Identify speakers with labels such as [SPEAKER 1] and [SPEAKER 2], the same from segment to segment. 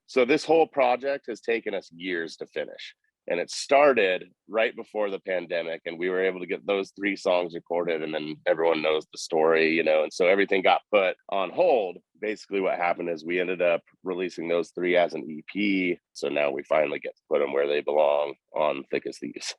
[SPEAKER 1] So this whole project has taken us years to finish. And it started right before the pandemic, and we were able to get those 3 songs recorded, and then everyone knows the story, and so everything got put on hold. Basically what happened is we ended up releasing those 3 as an EP. So now we finally get to put them where they belong on Thick as Thieves.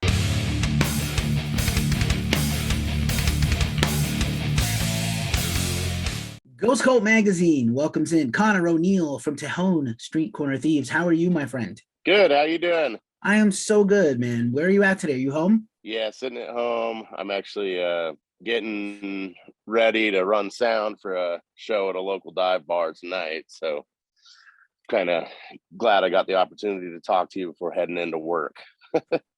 [SPEAKER 2] Ghost Cult Magazine welcomes in Connor O'Neill from Tejon, Street Corner Thieves. How are you, my friend?
[SPEAKER 1] Good. How you doing?
[SPEAKER 2] I am so good, man. Where are you at today? Are you home?
[SPEAKER 1] Yeah, sitting at home. I'm actually getting ready to run sound for a show at a local dive bar tonight. So kind of glad I got the opportunity to talk to you before heading into work.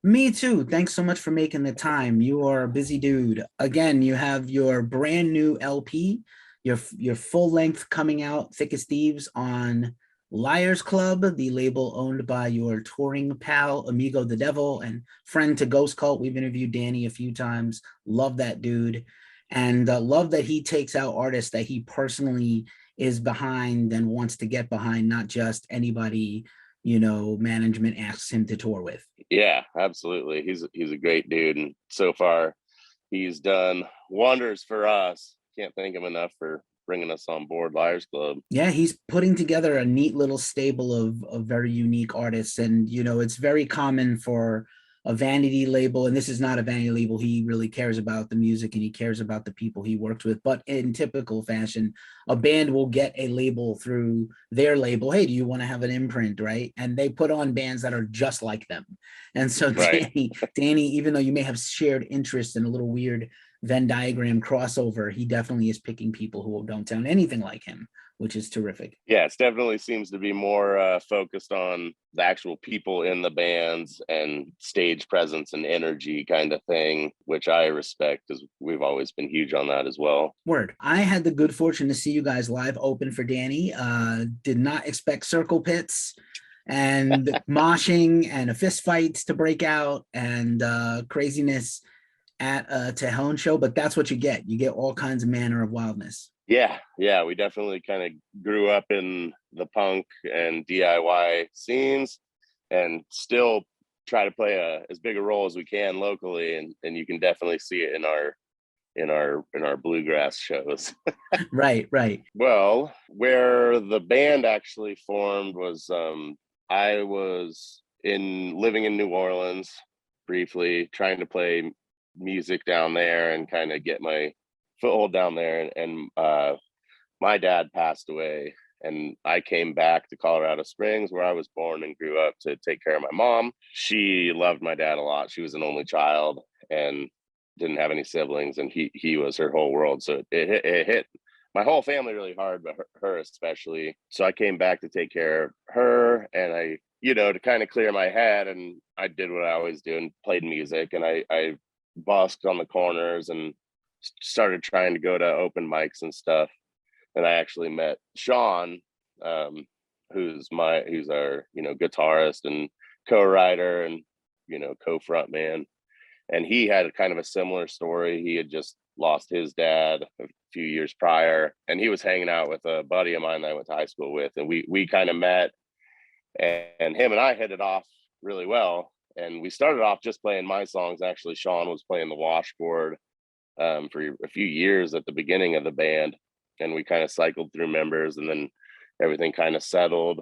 [SPEAKER 2] Me too. Thanks so much for making the time. You are a busy dude. Again, you have your brand new LP, your full length coming out, Thick as Thieves, on Liars Club, the label owned by your touring pal, Amigo the Devil, and friend to Ghost Cult. We've interviewed Danny a few times. Love that dude. And love that he takes out artists that he personally is behind and wants to get behind, not just anybody, management asks him to tour with.
[SPEAKER 1] Yeah, absolutely. He's a great dude, and so far he's done wonders for us. Can't thank him enough for bringing us on board Liars Club.
[SPEAKER 2] Yeah, he's putting together a neat little stable of very unique artists. And, it's very common for a vanity label, and this is not a vanity label. He really cares about the music and he cares about the people he worked with. But in typical fashion, a band will get a label through their label. Hey, do you want to have an imprint, right? And they put on bands that are just like them. And so
[SPEAKER 1] Right.
[SPEAKER 2] Danny, even though you may have shared interest in a little weird Venn diagram crossover, he definitely is picking people who don't sound anything like him, which is terrific.
[SPEAKER 1] Yeah, it definitely seems to be more focused on the actual people in the bands and stage presence and energy kind of thing, which I respect because we've always been huge on that as well.
[SPEAKER 2] Word. I had the good fortune to see you guys live open for Danny. Did not expect circle pits and moshing and a fist fights to break out and craziness at a Tejon show, but that's what you get. You get all kinds of manner of wildness.
[SPEAKER 1] Yeah, we definitely kind of grew up in the punk and DIY scenes and still try to play as big a role as we can locally, and you can definitely see it in our bluegrass shows.
[SPEAKER 2] Right.
[SPEAKER 1] Well, where the band actually formed was I was living in New Orleans briefly, trying to play music down there and kind of get my foothold down there, and my dad passed away, and I came back to Colorado Springs, where I was born and grew up, to take care of my mom. She loved my dad a lot. She was an only child and didn't have any siblings, and he was her whole world. So it hit my whole family really hard, but her especially. So I came back to take care of her, and I, to kind of clear my head, and I did what I always do and played music, and I busked on the corners and started trying to go to open mics and stuff. And I actually met Sean, who's our guitarist and co-writer and co-front man. And he had kind of a similar story. He had just lost his dad a few years prior, and he was hanging out with a buddy of mine that I went to high school with, and we kind of met, and him and I hit it off really well. And we started off just playing my songs. Actually, Sean was playing the washboard for a few years at the beginning of the band, and we kind of cycled through members, and then everything kind of settled.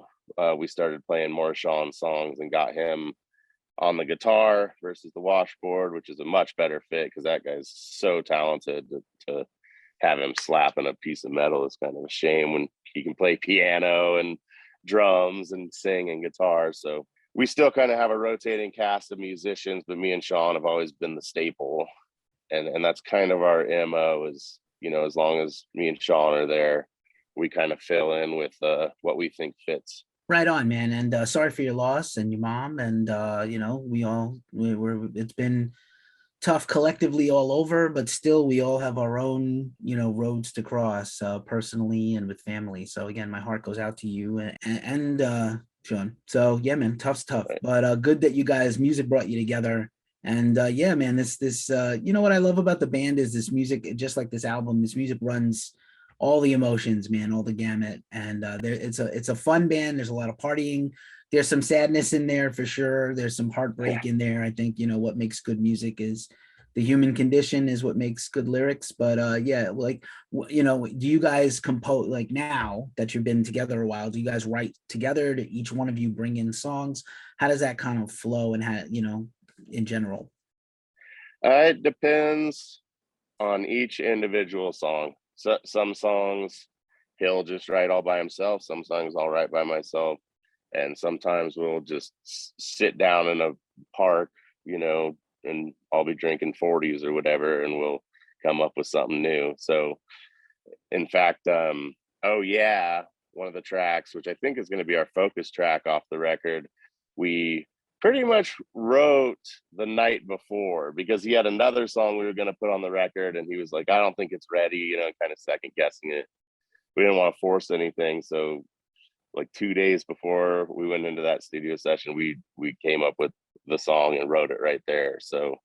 [SPEAKER 1] We started playing more Sean songs and got him on the guitar versus the washboard, which is a much better fit because that guy's so talented. To have him slapping a piece of metal is kind of a shame when he can play piano and drums and sing and guitar. So we still kind of have a rotating cast of musicians, but me and Sean have always been the staple. And that's kind of our MO is, as long as me and Sean are there, we kind of fill in with what we think fits.
[SPEAKER 2] Right on, man. And sorry for your loss and your mom. And it's been tough collectively all over, but still we all have our own, roads to cross personally and with family. So again, my heart goes out to you and Sean. So yeah, man, tough's tough,
[SPEAKER 1] Right.
[SPEAKER 2] but good that you guys, music brought you together. And yeah, man, this what I love about the band is this music, just like this album, this music runs all the emotions, man, all the gamut. And it's a fun band. There's a lot of partying. There's some sadness in there for sure. There's some heartbreak in there. I think, what makes good music is the human condition is what makes good lyrics. But yeah, like, do you guys compose, like, now that you've been together a while, do you guys write together? Do each one of you bring in songs? How does that kind of flow, and how, in general?
[SPEAKER 1] It depends on each individual song. So some songs he'll just write all by himself. Some songs I'll write by myself, and sometimes we'll just sit down in a park, and I'll be drinking 40s or whatever, and we'll come up with something new. So, in fact, oh yeah, one of the tracks, which I think is going to be our focus track off the record, we pretty much wrote the night before because he had another song we were going to put on the record, and he was like, I don't think it's ready, kind of second guessing it. We didn't want to force anything, so like 2 days before we went into that studio session, we came up with the song and wrote it right there. So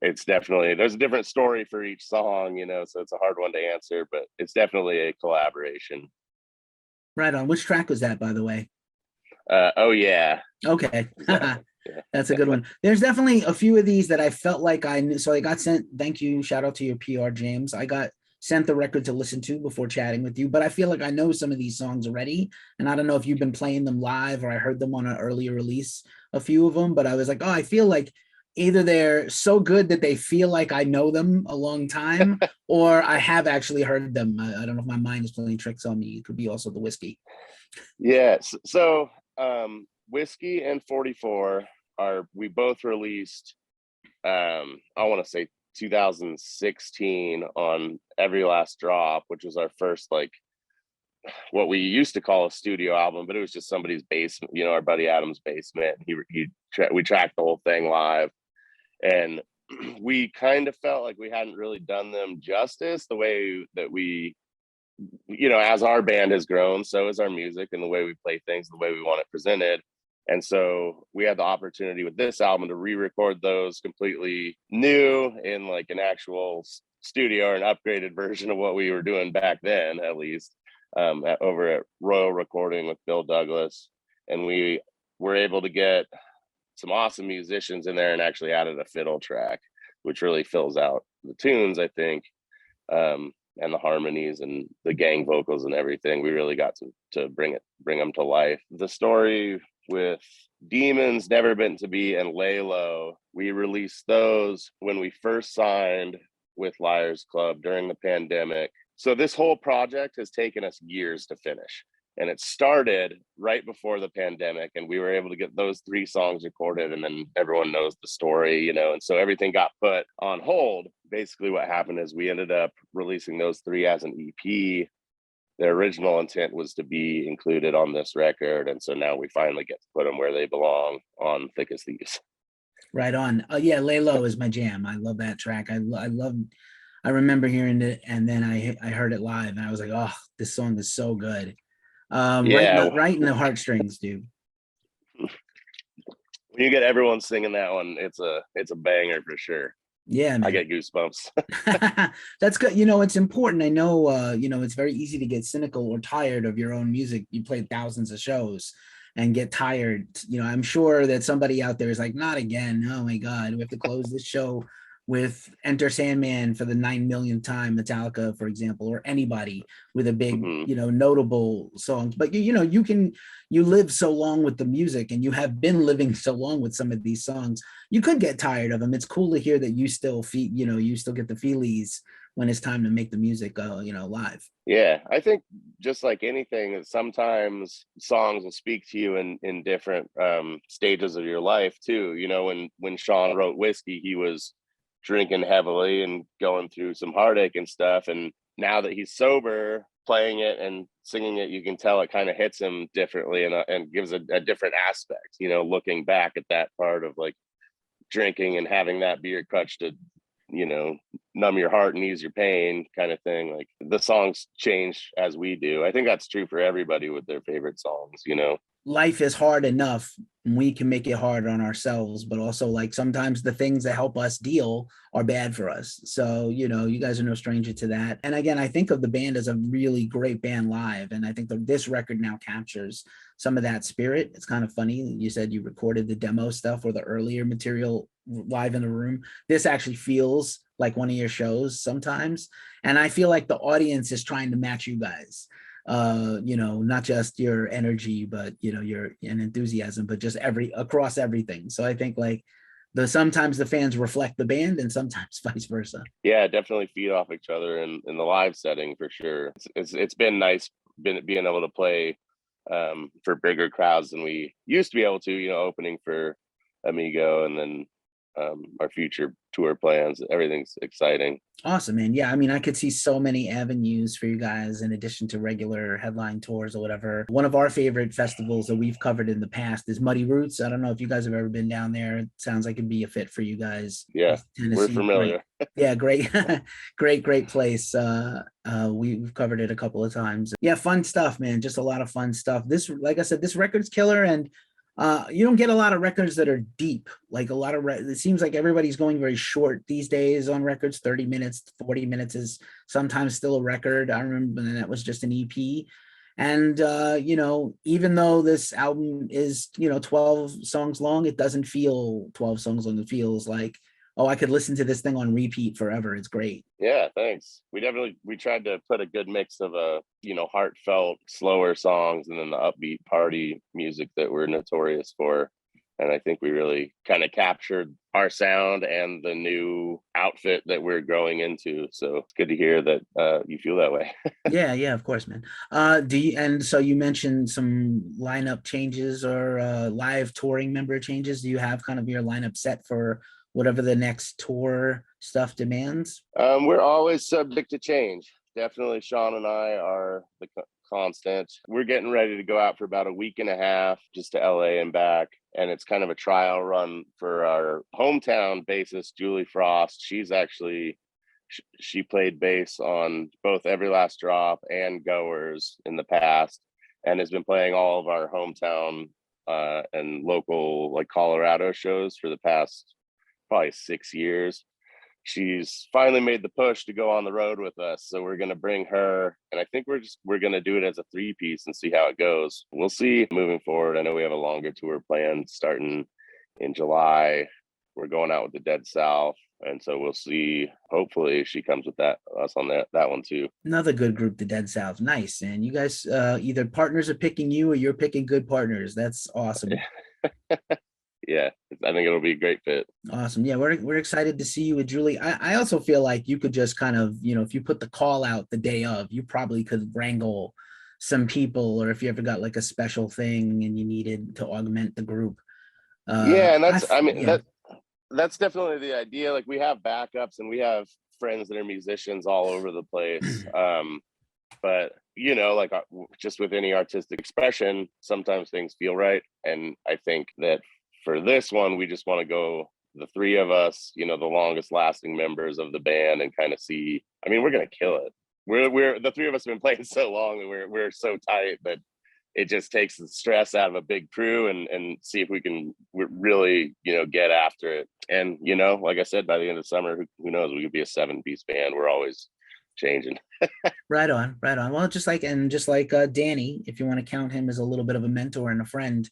[SPEAKER 1] it's definitely, there's a different story for each song, so it's a hard one to answer, but it's definitely a collaboration.
[SPEAKER 2] Right on. Which track was that, by the way?
[SPEAKER 1] Oh yeah.
[SPEAKER 2] Okay.
[SPEAKER 1] Exactly. Yeah.
[SPEAKER 2] That's a good one. There's definitely a few of these that I felt like I knew. So I got sent, thank you. Shout out to your PR, James. I got sent the record to listen to before chatting with you, but I feel like I know some of these songs already. And I don't know if you've been playing them live or I heard them on an earlier release, a few of them, but I was like, oh, I feel like either they're so good that they feel like I know them a long time, or I have actually heard them. I don't know if my mind is playing tricks on me. It could be also the whiskey.
[SPEAKER 1] Yes. So Whiskey and 44 we both released, I want to say 2016 on Every Last Drop, which was our first, like, what we used to call a studio album, but it was just somebody's basement, our buddy Adam's basement. We tracked the whole thing live, and we kind of felt like we hadn't really done them justice the way that we, as our band has grown, so is our music and the way we play things, the way we want it presented. And so we had the opportunity with this album to re-record those completely new in like an actual studio or an upgraded version of what we were doing back then, at least, over at Royal Recording with Bill Douglas. And we were able to get some awesome musicians in there and actually added a fiddle track, which really fills out the tunes, I think. And the harmonies and the gang vocals and everything, we really got to bring them to life. The story with Demons, Never Been to Be, and Lay Low, we released those when we first signed with Liars Club during the pandemic. So this whole project has taken us years to finish. And it started right before the pandemic, and we were able to get those 3 songs recorded, and then everyone knows the story, and so everything got put on hold. Basically what happened is we ended up releasing those 3 as an EP. Their original intent was to be included on this record, and so now we finally get to put them where they belong on Thick as Thieves.
[SPEAKER 2] Right on. Yeah, Lay Low is my jam. I love that track. I remember hearing it, and then I heard it live, and I was like, oh, this song is so good.
[SPEAKER 1] Yeah.
[SPEAKER 2] Right in the heartstrings, dude.
[SPEAKER 1] When you get everyone singing that one, it's a banger for sure.
[SPEAKER 2] Yeah, man.
[SPEAKER 1] I get goosebumps.
[SPEAKER 2] That's good. It's important. I know, it's very easy to get cynical or tired of your own music. You play thousands of shows and get tired. I'm sure that somebody out there is like, not again. Oh my God, we have to close this show with Enter Sandman for the 9 millionth time, Metallica, for example, or anybody with a big, notable song. But you live so long with the music, and you have been living so long with some of these songs, you could get tired of them. It's cool to hear that you still you still get the feelies when it's time to make the music live.
[SPEAKER 1] Yeah, I think just like anything, sometimes songs will speak to you in different stages of your life too. When Sean wrote Whiskey, he was drinking heavily and going through some heartache and stuff, and now that he's sober, playing it and singing it, you can tell it kind of hits him differently, and gives a different aspect, looking back at that part of like drinking and having that be your crutch to numb your heart and ease your pain, kind of thing. Like, the songs change as we do. I think that's true for everybody with their favorite songs.
[SPEAKER 2] Life is hard enough we can make it hard on ourselves, but also like sometimes the things that help us deal are bad for us. So, you guys are no stranger to that. And again, I think of the band as a really great band live. And I think that this record now captures some of that spirit. It's kind of funny. You said you recorded the demo stuff or the earlier material live in the room. This actually feels like one of your shows sometimes. And I feel like the audience is trying to match you guys, not just your energy, but your enthusiasm, but just across everything. So I think like sometimes the fans reflect the band and sometimes vice versa.
[SPEAKER 1] Yeah, definitely feed off each other in the live setting for sure. It's been nice being able to play for bigger crowds than we used to be able to, opening for Amigo, and then our future tour plans. Everything's exciting.
[SPEAKER 2] Awesome, man. Yeah, I mean, I could see so many avenues for you guys in addition to regular headline tours or whatever. One of our favorite festivals that we've covered in the past is Muddy Roots. I don't know if you guys have ever been down there. It sounds like it'd be a fit for you guys.
[SPEAKER 1] Yeah, we're
[SPEAKER 2] Tennessee, great.
[SPEAKER 1] familiar.
[SPEAKER 2] Yeah, great, great place. We've covered it a couple of times. Yeah, fun stuff, man. Just a lot of fun stuff. This, like I said, this record's killer, and you don't get a lot of records that are deep. Like a lot of it seems like everybody's going very short these days on records. 30 minutes, 40 minutes is sometimes still a record. I remember that was just an EP. And even though this album is 12 songs long, it doesn't feel 12 songs long. It feels like, oh, I could listen to this thing on repeat forever. It's great.
[SPEAKER 1] Yeah, thanks. We tried to put a good mix of heartfelt, slower songs and then the upbeat party music that we're notorious for. And I think we really kind of captured our sound and the new outfit that we're growing into. So it's good to hear that you feel that way.
[SPEAKER 2] Yeah, of course, man. And so you mentioned some lineup changes or live touring member changes. Do you have kind of your lineup set for whatever the next tour stuff demands?
[SPEAKER 1] We're always subject to change. Definitely Sean and I are the constant. We're getting ready to go out for about a week and a half just to LA and back. And it's kind of a trial run for our hometown bassist, Julie Frost. She's actually, she played bass on both Every Last Drop and Goers in the past, and has been playing all of our hometown and local like Colorado shows for the past probably 6 years. She's finally made the push to go on the road with us, so we're going to bring her, and I think we're going to do it as a 3-piece and see how it goes. We'll see moving forward. I know we have a longer tour planned starting in July. We're going out with the Dead South, and so we'll see. Hopefully she comes with us on that one too.
[SPEAKER 2] Another good group, the Dead South. Nice. And you guys, either partners are picking you or you're picking good partners. That's awesome.
[SPEAKER 1] Yeah, I think it'll be a great fit.
[SPEAKER 2] Awesome. Yeah, we're excited to see you with Julie. I also feel like you could just kind of, if you put the call out the day of, you probably could wrangle some people, or if you ever got like a special thing and you needed to augment the group.
[SPEAKER 1] Yeah, and that's definitely the idea. Like we have backups and we have friends that are musicians all over the place. But like just with any artistic expression, sometimes things feel right. And I think that for this one, we just want to go the 3 of us, the longest lasting members of the band, and kind of see. I mean, we're gonna kill it. We're the 3 of us have been playing so long, and we're so tight that it just takes the stress out of a big crew, and see if we can really get after it. And like I said, by the end of summer, who knows? We could be a 7-piece band. We're always changing.
[SPEAKER 2] Right on. Well, just like Danny, if you want to count him as a little bit of a mentor and a friend,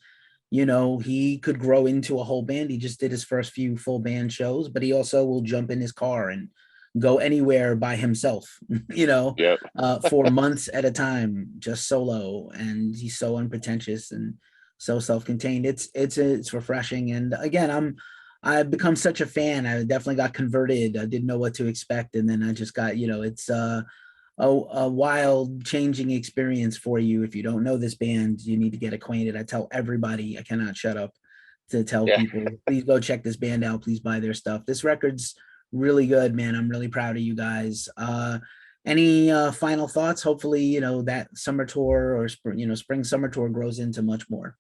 [SPEAKER 2] he could grow into a whole band. He just did his first few full band shows, but he also will jump in his car and go anywhere by himself,
[SPEAKER 1] Yep.
[SPEAKER 2] For months at a time, just solo. And he's so unpretentious and so self-contained. It's refreshing. And again, I've become such a fan. I definitely got converted. I didn't know what to expect. And then I just got, it's a wild changing experience for you. If you don't know this band, you need to get acquainted. I tell everybody, I cannot shut up to tell people, please go check this band out. Please buy their stuff. This record's really good, man. I'm really proud of you guys. Any final thoughts? Hopefully, that summer tour or spring summer tour grows into much more.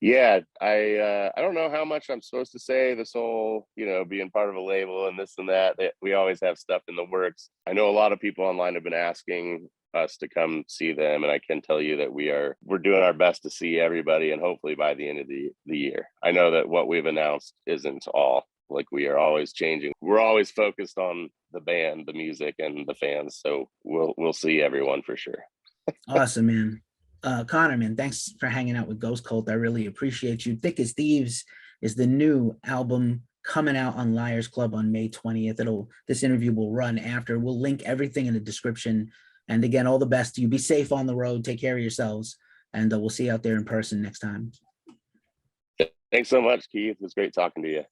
[SPEAKER 1] Yeah, I don't know how much I'm supposed to say. This whole, being part of a label and this and that. We always have stuff in the works. I know a lot of people online have been asking us to come see them. And I can tell you that we're doing our best to see everybody, and hopefully by the end of the year. I know that what we've announced isn't all. Like, we are always changing. We're always focused on the band, the music, and the fans. So we'll see everyone for sure.
[SPEAKER 2] Awesome, man. Connor, man, thanks for hanging out with Ghost Cult. I really appreciate you. Thick as Thieves is the new album coming out on Liars Club on May 20th. This interview will run after. We'll link everything in the description. And again, all the best to you. Be safe on the road. Take care of yourselves. And we'll see you out there in person next time.
[SPEAKER 1] Thanks so much, Keith. It was great talking to you.